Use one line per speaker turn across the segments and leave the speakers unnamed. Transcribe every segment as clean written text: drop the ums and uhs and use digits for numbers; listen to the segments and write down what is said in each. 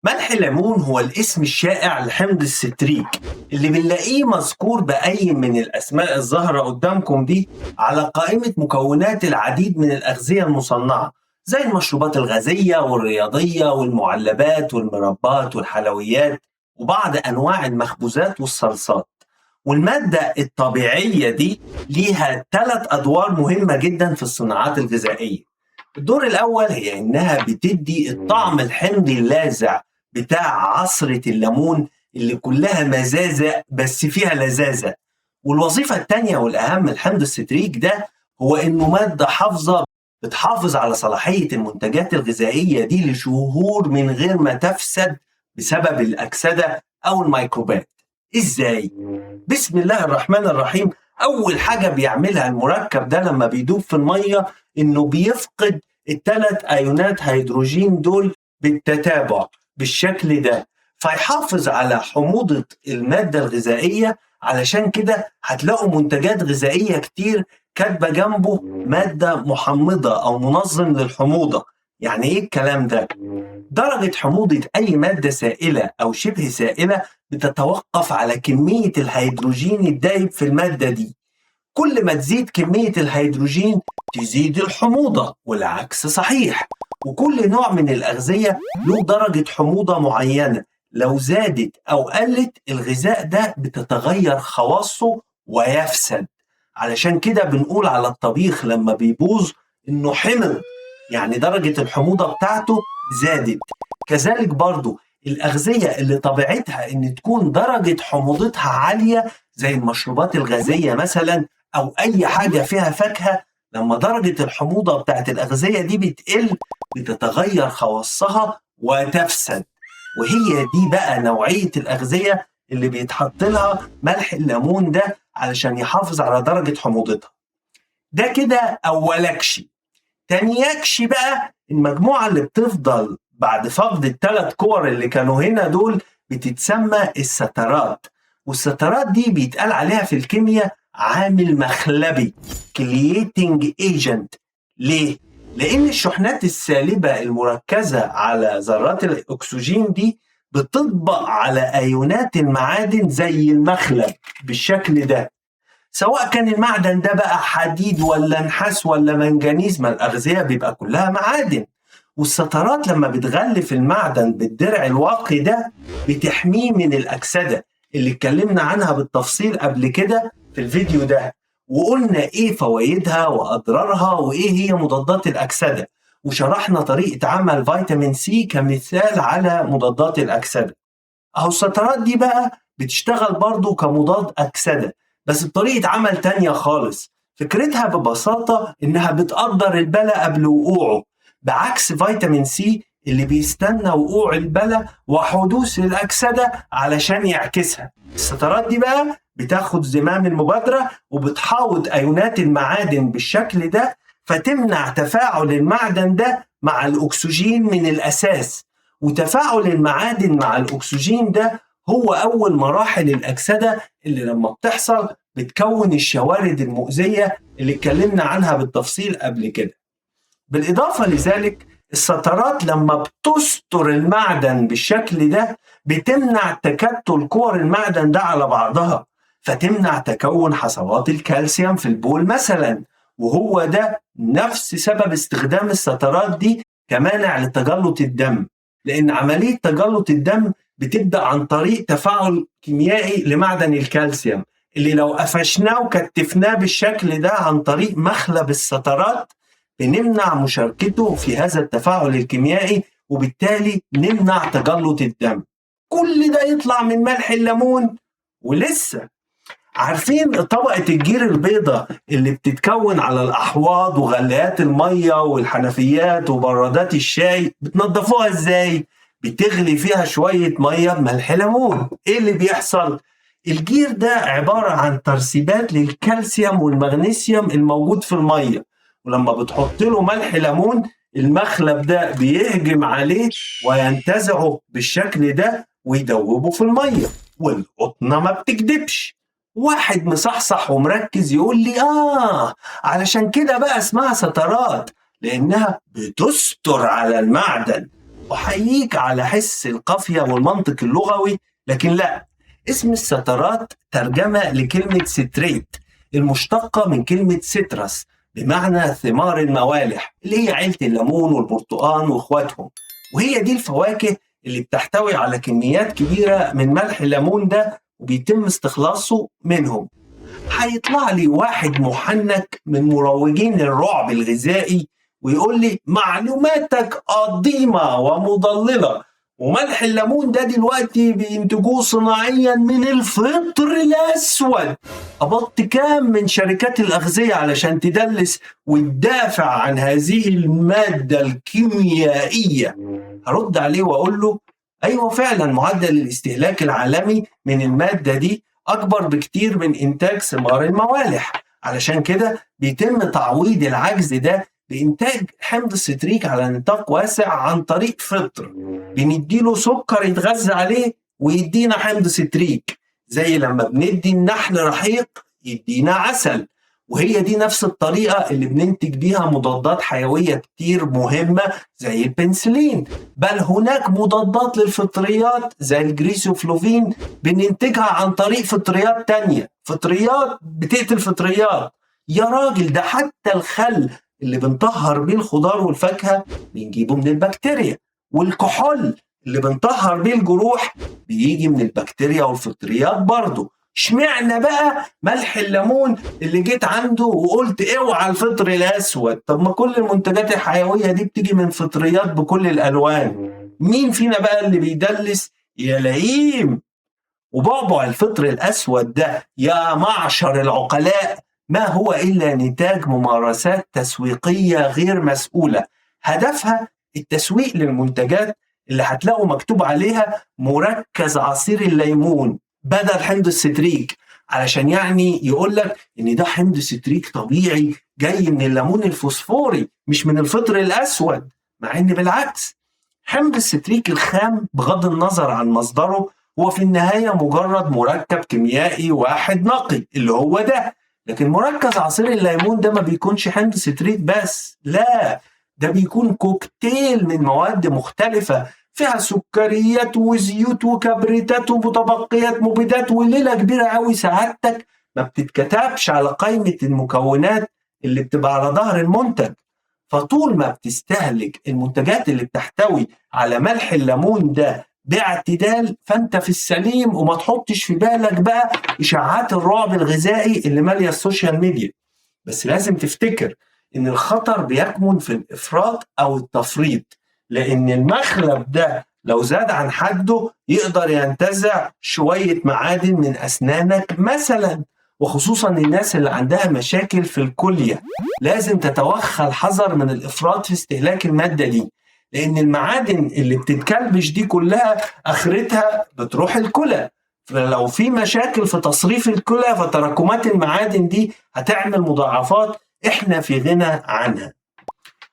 ملح الليمون هو الاسم الشائع لحمض الستريك اللي بنلاقيه مذكور بأي من الأسماء الظاهرة قدامكم دي على قائمة مكونات العديد من الأغذية المصنعة زي المشروبات الغازية والرياضية والمعلبات والمربات والحلويات وبعض أنواع المخبوزات والصلصات. والمادة الطبيعية دي ليها 3 أدوار مهمة جدا في الصناعات الغذائية. الدور الأول هي إنها بتدي الطعم الحمضي اللاذع بتاع عصرة الليمون اللي كلها مزازة بس فيها لذاذة. والوظيفة التانية والأهم الحمض الستريك ده هو إنه مادة حافظة بتحافظ على صلاحية المنتجات الغذائية دي لشهور من غير ما تفسد بسبب الأكسدة أو الميكروبات. إزاي؟ بسم الله الرحمن الرحيم. أول حاجة بيعملها المركب ده لما بيدوب في المية إنه بيفقد ال3 أيونات هيدروجين دول بالتتابع بالشكل ده، فيحافظ على حموضة المادة الغذائية. علشان كده هتلاقوا منتجات غذائية كتير كاتبة جنبه مادة محمضة أو منظم للحموضة. يعني إيه الكلام ده؟ درجة حموضة أي مادة سائلة أو شبه سائلة بتتوقف على كمية الهيدروجين الدايب في المادة دي. كل ما تزيد كمية الهيدروجين تزيد الحموضة والعكس صحيح. وكل نوع من الأغذية له درجة حموضة معينة، لو زادت أو قلت الغذاء ده بتتغير خواصه ويفسد. علشان كده بنقول على الطبيخ لما بيبوظ إنه حمض، يعني درجة الحموضة بتاعته زادت. كذلك برضو الأغذية اللي طبيعتها إن تكون درجة حموضتها عالية زي المشروبات الغازية مثلا أو أي حاجة فيها فاكهة، لما درجة الحموضة بتاعت الأغذية دي بتقل بتتغير خواصها وتفسد. وهي دي بقى نوعية الأغذية اللي بيتحط لها ملح الليمون ده علشان يحافظ على درجة حموضتها. ده كده أولكشي. تانيكشي بقى المجموعة اللي بتفضل بعد فقد ال3 كور اللي كانوا هنا دول بتتسمى السترات. والسترات دي بيتقال عليها في الكيمياء عامل مخلبي كلييتنج ايجنت. ليه؟ لأن الشحنات السالبة المركزة على ذرات الأكسجين دي بتطبق على أيونات المعادن زي المخلب بالشكل ده، سواء كان المعدن ده بقى حديد ولا نحاس ولا منجنيز، ما الأغذية بيبقى كلها معادن. والسترات لما بتغلف المعدن بالدرع الواقي ده بتحميه من الأكسدة اللي اتكلمنا عنها بالتفصيل قبل كده في الفيديو ده، وقلنا ايه فوائدها وأضرارها وايه هي مضادات الأكسدة، وشرحنا طريقة عمل فيتامين سي كمثال على مضادات الأكسدة. اهو السترات دي بقى بتشتغل برضو كمضاد أكسدة بس بطريقة عمل تانية خالص. فكرتها ببساطة إنها بتقدر البلا قبل وقوعه، بعكس فيتامين سي اللي بيستنى وقوع البلا وحدوث الأكسدة علشان يعكسها. السترات دي بقى بتاخد زمام المبادرة وبتحاوط أيونات المعادن بالشكل ده، فتمنع تفاعل المعدن ده مع الأكسجين من الأساس. وتفاعل المعادن مع الأكسجين ده هو أول مراحل الأكسدة اللي لما بتحصل بتكون الشوارد المؤذية اللي اتكلمنا عنها بالتفصيل قبل كده. بالإضافة لذلك السترات لما بتستر المعدن بالشكل ده بتمنع تكتل كور المعدن ده على بعضها، فتمنع تكون حصوات الكالسيوم في البول مثلا. وهو ده نفس سبب استخدام السترات دي كمانع لتجلط الدم، لأن عملية تجلط الدم بتبدأ عن طريق تفاعل كيميائي لمعدن الكالسيوم اللي لو قفشناه وكتفناه بالشكل ده عن طريق مخلب السترات بنمنع مشاركته في هذا التفاعل الكيميائي، وبالتالي نمنع تجلط الدم. كل ده يطلع من ملح الليمون. ولسه عارفين طبقة الجير البيضاء اللي بتتكون على الأحواض وغلايات المية والحنفيات وبرادات الشاي بتنضفوها ازاي؟ بتغلي فيها شوية مية بملح ليمون. ايه اللي بيحصل؟ الجير ده عبارة عن ترسيبات للكالسيوم والمغنيسيوم الموجود في المية، ولما بتحط له ملح ليمون المخلب ده بيهجم عليه وينتزعه بالشكل ده ويدوبه في المية. والقطنة ما بتكدبش. واحد مصحصح ومركز يقول لي علشان كده بقى اسمها سترات، لأنها بتستر على المعدن. أحييك على حس القافية والمنطق اللغوي، لكن لا، اسم السترات ترجمة لكلمة ستريت المشتقة من كلمة سيترس بمعنى ثمار الموالح، اللي هي عيلة الليمون والبرتقال واخواتهم. وهي دي الفواكه اللي بتحتوي على كميات كبيرة من ملح الليمون ده وبيتم استخلاصه منهم. هيطلع لي واحد محنك من مروجين الرعب الغذائي ويقول لي معلوماتك قديمة ومضللة، وملح الليمون ده دلوقتي بينتجوه صناعيا من الفطر الأسود. قبضت كام من شركات الأغذية علشان تدلس وتدافع عن هذه المادة الكيميائية؟ هرد عليه وأقول له أيوة فعلا معدل الاستهلاك العالمي من المادة دي أكبر بكتير من إنتاج ثمار الموالح، علشان كده بيتم تعويض العجز ده بإنتاج حمض الستريك على نطاق واسع عن طريق فطر بنديله سكر يتغذى عليه ويدينا حمض ستريك، زي لما بندي النحل رحيق يدينا عسل. وهي دي نفس الطريقة اللي بننتج بيها مضادات حيوية كتير مهمة زي البنسلين، بل هناك مضادات للفطريات زي الجريسوفلوفين بننتجها عن طريق فطريات تانية، فطريات بتقتل فطريات. يا راجل ده حتى الخل اللي بنطهر بيه الخضار والفاكهة بنجيبه من البكتيريا، والكحول اللي بنطهر بيه الجروح بيجي من البكتيريا والفطريات برضه. اشمعنى بقى ملح الليمون اللي جيت عنده وقلت اوعى الفطر الاسود؟ طب ما كل المنتجات الحيويه دي بتيجي من فطريات بكل الالوان. مين فينا بقى اللي بيدلس؟ يا لئيم. وبعبع الفطر الاسود ده يا معشر العقلاء ما هو الا نتاج ممارسات تسويقيه غير مسؤوله هدفها التسويق للمنتجات اللي هتلاقوا مكتوب عليها مركز عصير الليمون بدل حمض الستريك، علشان يعني يقول لك ان ده حمض ستريك طبيعي جاي من الليمون الفوسفوري مش من الفطر الاسود، مع ان بالعكس حمض الستريك الخام بغض النظر عن مصدره هو في النهاية مجرد مركب كيميائي واحد نقي اللي هو ده. لكن مركز عصير الليمون ده ما بيكونش حمض ستريك بس، لا، ده بيكون كوكتيل من مواد مختلفة فيها سكريات وزيوت وكبريتات ومتبقيات مبيدات وليلة كبيرة قوي سعادتك ما بتتكتبش على قائمة المكونات اللي بتبقى على ظهر المنتج. فطول ما بتستهلك المنتجات اللي بتحتوي على ملح الليمون ده باعتدال فانت في السليم، وما تحطش في بالك بقى اشاعات الرعب الغذائي اللي ماليه السوشيال ميديا. بس لازم تفتكر ان الخطر بيكمن في الافراط او التفريط، لان المخلب ده لو زاد عن حده يقدر ينتزع شويه معادن من اسنانك مثلا، وخصوصا الناس اللي عندها مشاكل في الكليه لازم تتوخى الحذر من الافراط في استهلاك الماده دي، لان المعادن اللي بتتكلبش دي كلها اخرتها بتروح الكلى، فلو في مشاكل في تصريف الكلى فتراكمات المعادن دي هتعمل مضاعفات احنا في غنى عنها.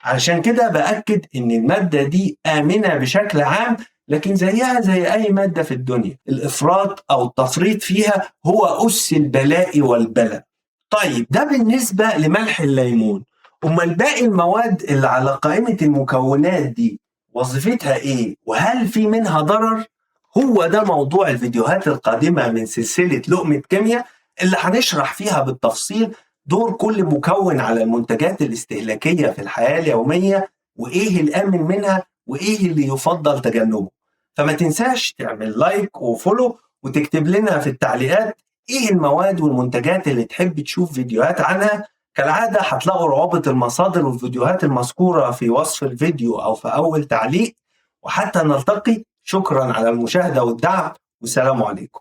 علشان كده بأكد ان المادة دي آمنة بشكل عام، لكن زيها زي اي مادة في الدنيا الافراط او التفريط فيها هو أس البلاء والبلاء. طيب ده بالنسبة لملح الليمون. امال باقي المواد اللي على قائمة المكونات دي وظيفتها ايه؟ وهل في منها ضرر؟ هو ده موضوع الفيديوهات القادمة من سلسلة لقمة كيمياء اللي هنشرح فيها بالتفصيل دور كل مكون على المنتجات الاستهلاكية في الحياة اليومية، وإيه الآمن منها وإيه اللي يفضل تجنبه. فما تنساش تعمل لايك وفولو وتكتب لنا في التعليقات إيه المواد والمنتجات اللي تحب تشوف فيديوهات عنها. كالعادة هتلاقوا روابط المصادر والفيديوهات المذكورة في وصف الفيديو أو في أول تعليق. وحتى نلتقي، شكرا على المشاهدة والدعم، والسلام عليكم.